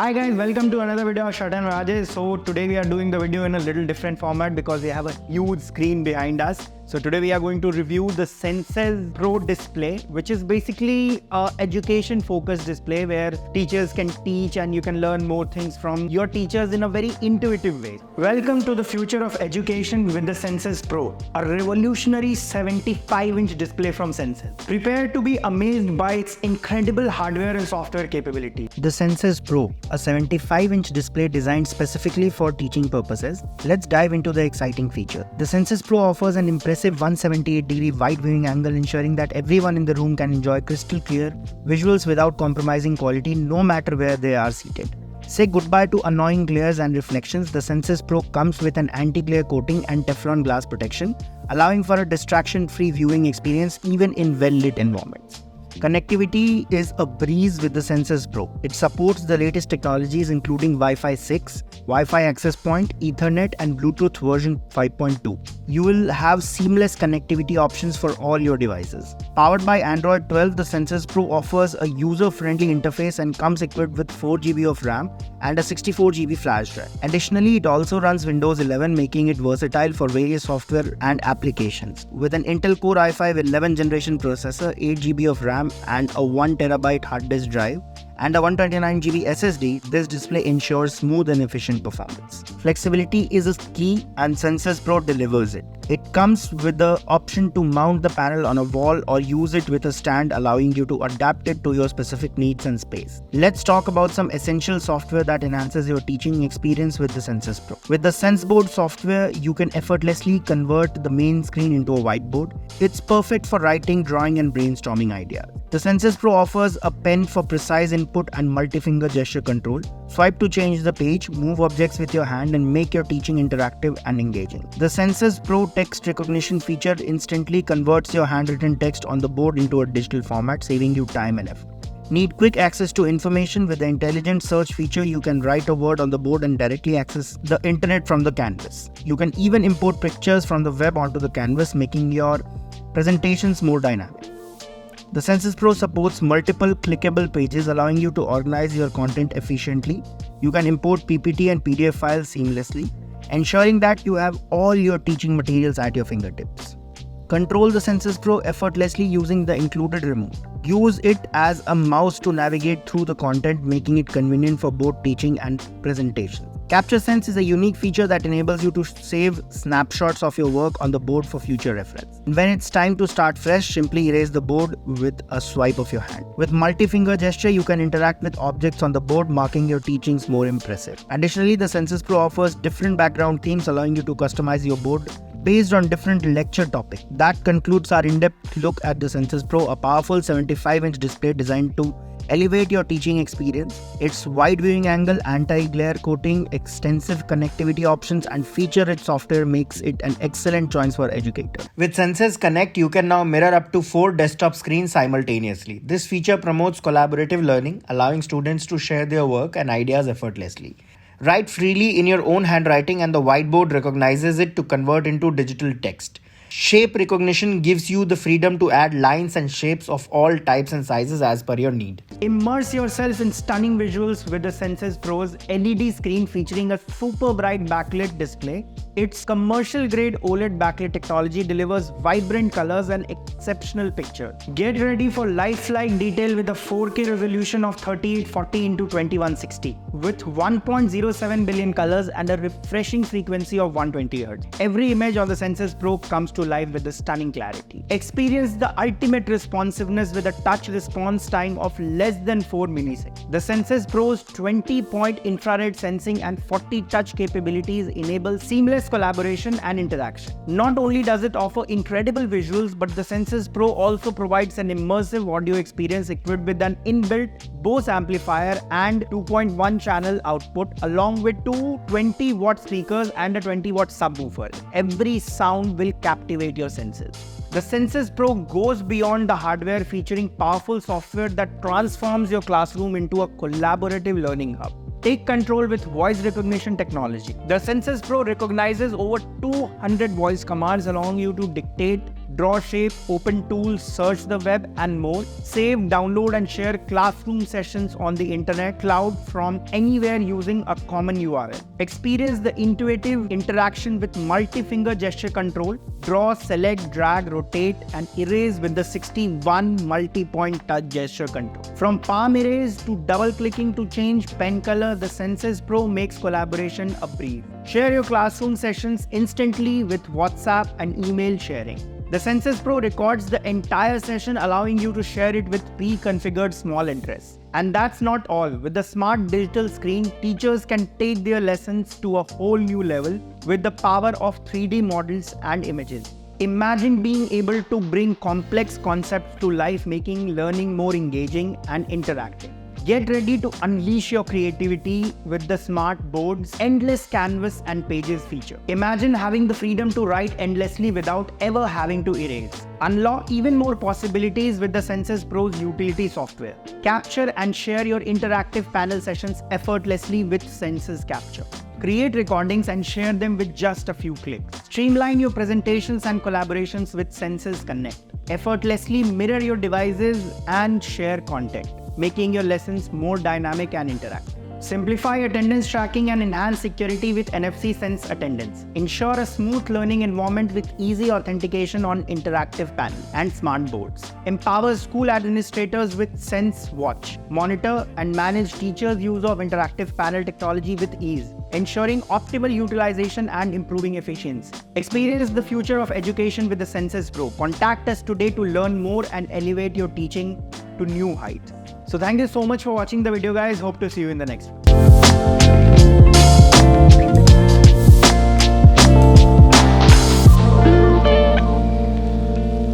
Hi guys, welcome to another video of Shut and Rajesh. So today we are doing the video in a little different format because we have a huge screen behind us. So today we are going to review the Senses Pro display, which is basically an education focused display where teachers can teach and you can learn more things from your teachers in a very intuitive way. Welcome to the future of education with the Senses Pro, a revolutionary 75-inch display from Senses. Prepare to be amazed by its incredible hardware and software capability. The Senses Pro, a 75-inch display designed specifically for teaching purposes. Let's dive into the exciting feature. The Senses Pro offers an impressive 178-degree wide viewing angle, ensuring that everyone in the room can enjoy crystal clear visuals without compromising quality no matter where they are seated. Say goodbye to annoying glares and reflections. The Senses Pro comes with an anti-glare coating and Teflon glass protection, allowing for a distraction-free viewing experience even in well-lit environments. Connectivity is a breeze with the Senses Pro. It supports the latest technologies including Wi-Fi 6, Wi-Fi access point, Ethernet and Bluetooth version 5.2. You will have seamless connectivity options for all your devices. Powered by Android 12, the Senses Pro offers a user-friendly interface and comes equipped with 4GB of RAM and a 64GB flash drive. Additionally, it also runs Windows 11, making it versatile for various software and applications. With an Intel Core i5 11th generation processor, 8GB of RAM and a 1TB hard disk drive and a 129GB SSD, this display ensures smooth and efficient performance. Flexibility is a key and Senses Pro delivers it. It comes with the option to mount the panel on a wall or use it with a stand, allowing you to adapt it to your specific needs and space. Let's talk about some essential software that enhances your teaching experience with the Senses Pro. With the SenseBoard software, you can effortlessly convert the main screen into a whiteboard. It's perfect for writing, drawing and brainstorming ideas. The Senses Pro offers a pen for precise input and multi-finger gesture control. Swipe to change the page, move objects with your hand and make your teaching interactive and engaging. The Senses Pro text recognition feature instantly converts your handwritten text on the board into a digital format, saving you time and effort. Need quick access to information? With the intelligent search feature, you can write a word on the board and directly access the internet from the canvas. You can even import pictures from the web onto the canvas, making your presentations more dynamic. The Senses Pro supports multiple clickable pages, allowing you to organize your content efficiently. You can import PPT and PDF files seamlessly, ensuring that you have all your teaching materials at your fingertips. Control the Senses Pro effortlessly using the included remote. Use it as a mouse to navigate through the content, making it convenient for both teaching and presentation. Capture Sense is a unique feature that enables you to save snapshots of your work on the board for future reference. When it's time to start fresh, simply erase the board with a swipe of your hand. With multi-finger gesture, you can interact with objects on the board, making your teachings more impressive. Additionally, the Senses Pro offers different background themes, allowing you to customize your board based on different lecture topics. That concludes our in-depth look at the Senses Pro, a powerful 75-inch display designed to elevate your teaching experience. Its wide viewing angle, anti-glare coating, extensive connectivity options and feature-rich software makes it an excellent choice for educators. With Senses Connect, you can now mirror up to 4 desktop screens simultaneously. This feature promotes collaborative learning, allowing students to share their work and ideas effortlessly. Write freely in your own handwriting and the whiteboard recognizes it to convert into digital text. Shape recognition gives you the freedom to add lines and shapes of all types and sizes as per your need. Immerse yourself in stunning visuals with the Senses Pro's LED screen featuring a super bright backlit display. Its commercial-grade OLED backlit technology delivers vibrant colors and exceptional pictures. Get ready for lifelike detail with a 4K resolution of 3840 x 2160 with 1.07 billion colors and a refreshing frequency of 120 Hz. Every image on the Senses Pro comes to life with a stunning clarity. Experience the ultimate responsiveness with a touch response time of less than 4 milliseconds. The Senses Pro's 20-point infrared sensing and 40 touch capabilities enable seamless collaboration and interaction. Not only does it offer incredible visuals, but the Senses Pro also provides an immersive audio experience equipped with an inbuilt Bose amplifier and 2.1 channel output, along with two 20-watt speakers and a 20-watt subwoofer. Every sound will captivate your senses. The Senses Pro goes beyond the hardware, featuring powerful software that transforms your classroom into a collaborative learning hub. Take control with voice recognition technology. The Senses Pro recognizes over 200 voice commands, allowing you to dictate, draw shape, open tools, search the web, and more. Save, download, and share classroom sessions on the internet cloud from anywhere using a common URL. Experience the intuitive interaction with multi-finger gesture control. Draw, select, drag, rotate, and erase with the 61 multi-point touch gesture control. From palm erase to double-clicking to change pen color, the Senses Pro makes collaboration a breeze. Share your classroom sessions instantly with WhatsApp and email sharing. The Senses Pro records the entire session, allowing you to share it with pre-configured small interests. And that's not all. With the smart digital screen, teachers can take their lessons to a whole new level with the power of 3D models and images. Imagine being able to bring complex concepts to life, making learning more engaging and interactive. Get ready to unleash your creativity with the smart boards, endless canvas and pages feature. Imagine having the freedom to write endlessly without ever having to erase. Unlock even more possibilities with the Senses Pro's utility software. Capture and share your interactive panel sessions effortlessly with Senses Capture. Create recordings and share them with just a few clicks. Streamline your presentations and collaborations with Senses Connect. Effortlessly mirror your devices and share content, making your lessons more dynamic and interactive. Simplify attendance tracking and enhance security with NFC Sense Attendance. Ensure a smooth learning environment with easy authentication on interactive panel and smart boards. Empower school administrators with Sense Watch. Monitor and manage teachers' use of interactive panel technology with ease, ensuring optimal utilization and improving efficiency. Experience the future of education with the Senses Pro. Contact us today to learn more and elevate your teaching to new heights. So thank you so much for watching the video, guys. Hope to see you in the next one.